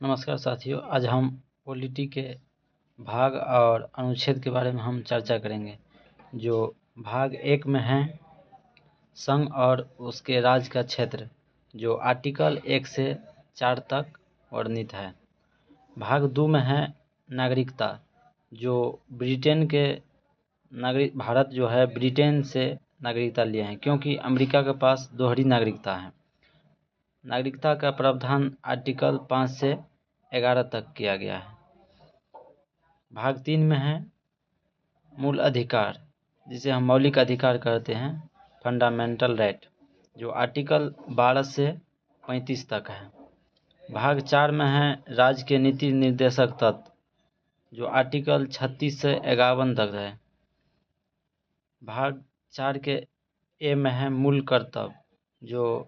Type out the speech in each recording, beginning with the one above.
नमस्कार साथियों, आज हम पॉलिटी के भाग और अनुच्छेद के बारे में हम चर्चा करेंगे। जो भाग 1 में है संघ और उसके राज का क्षेत्र, जो आर्टिकल 1 से 4 तक वर्णित है। भाग 2 में है नागरिकता, जो ब्रिटेन के नागरिक, भारत जो है ब्रिटेन से नागरिकता लिए हैं क्योंकि अमेरिका के पास दोहरी नागरिकता है। नागरिकता का प्रावधान आर्टिकल 5 से 11 तक किया गया है। भाग 3 में है मूल अधिकार, जिसे हम मौलिक अधिकार कहते हैं, फंडामेंटल राइट, जो आर्टिकल 12 से 35 तक है। भाग 4 में है राज्य के नीति निर्देशक तत्व, जो आर्टिकल 36 से 51 तक है। भाग 4 के ए में है मूल कर्तव्य, जो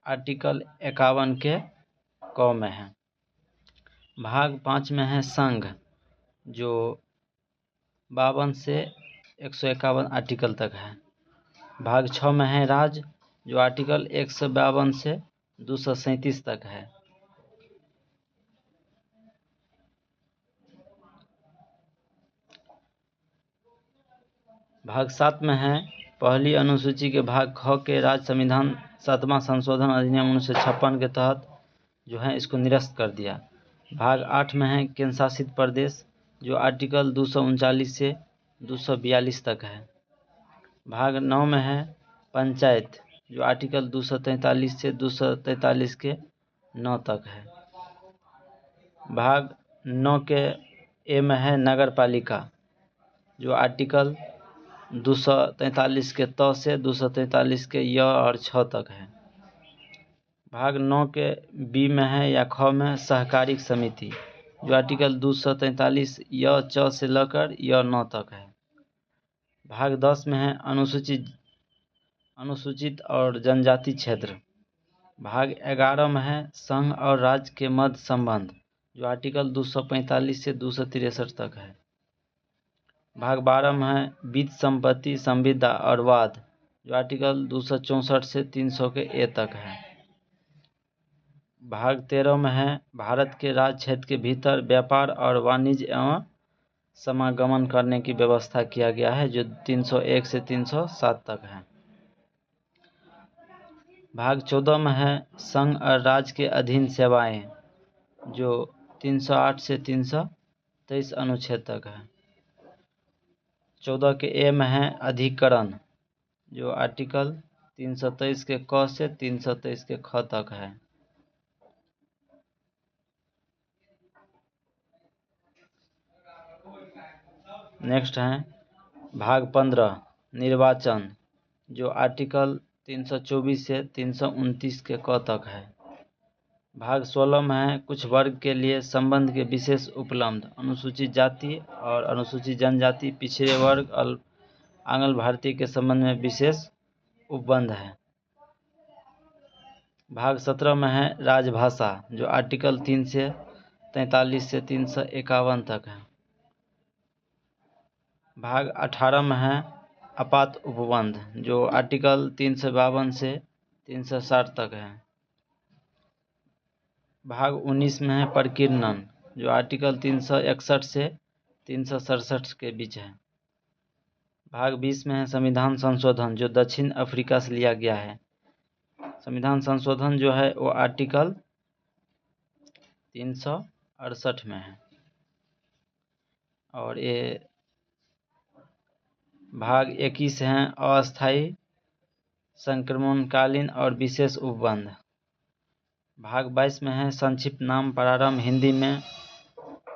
आर्टिकल 51 के क में है। भाग 5 में है संघ, जो 52 से 151 आर्टिकल तक है। भाग 6 में है राज्य, जो आर्टिकल 152 से 237 तक है। भाग 7 में है पहली अनुसूची के भाग ख के राज्य संविधान 7वां संशोधन अधिनियम 1956 के तहत जो है इसको निरस्त कर दिया। भाग 8 में है केंद्र शासित प्रदेश, जो आर्टिकल 239 से 242 तक है। भाग 9 में है पंचायत, जो आर्टिकल 243 से 243 के 9 तक है। भाग 9 के ए में है नगर पालिका, जो आर्टिकल 243 के त से 243 के य और 6 तक है। भाग 9 के बी में है या ख में सहकारिक समिति, जो आर्टिकल 243 य च से लेकर य 9 तक है। भाग 10 में है अनुसूचित और जनजाति क्षेत्र। भाग 11 में है संघ और राज्य के मध्य संबंध, जो आर्टिकल 245 से 263 तक है। भाग 12 में है वित्त संपत्ति संविदा और वाद, जो आर्टिकल 264 से 300 के ए तक है। भाग 13 में है भारत के राज्य क्षेत्र के भीतर व्यापार और वाणिज्य एवं समागमन करने की व्यवस्था किया गया है, जो 301 से 307 तक है। भाग 14 में है संघ और राज्य के अधीन सेवाएं, जो 308 से 323 अनुच्छेद तक है। 14 के ए में है अधिकरण, जो आर्टिकल 323 के क से 323 के ख तक है। नेक्स्ट है भाग 15 निर्वाचन, जो आर्टिकल 324 से 329 के क तक है। भाग 16 में है कुछ वर्ग के लिए संबंध के विशेष उपलब्ध, अनुसूचित जाति और अनुसूचित जनजाति, पिछड़े वर्ग, आंग्ल भारतीय के संबंध में विशेष उपबंध है। भाग 17 में है राजभाषा, जो आर्टिकल 3 से 43 से 351 तक है। भाग 18 में है आपात उपबंध, जो आर्टिकल 352 से 360 तक है। भाग 19 में है प्रकीर्णन, जो आर्टिकल 361 से 367 के बीच है। भाग 20 में है संविधान संशोधन, जो दक्षिण अफ्रीका से लिया गया है। संविधान संशोधन जो है वो आर्टिकल 368 में है। और ये भाग 21 हैं अस्थायी, संक्रमणकालीन और विशेष उपबंध। भाग 22 में है संक्षिप्त नाम प्रारंभ, हिंदी में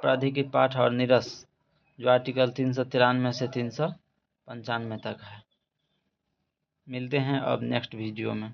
प्राधिकृत पाठ और निरस्त, जो आर्टिकल 393 से 395 तक है। मिलते हैं अब नेक्स्ट वीडियो में।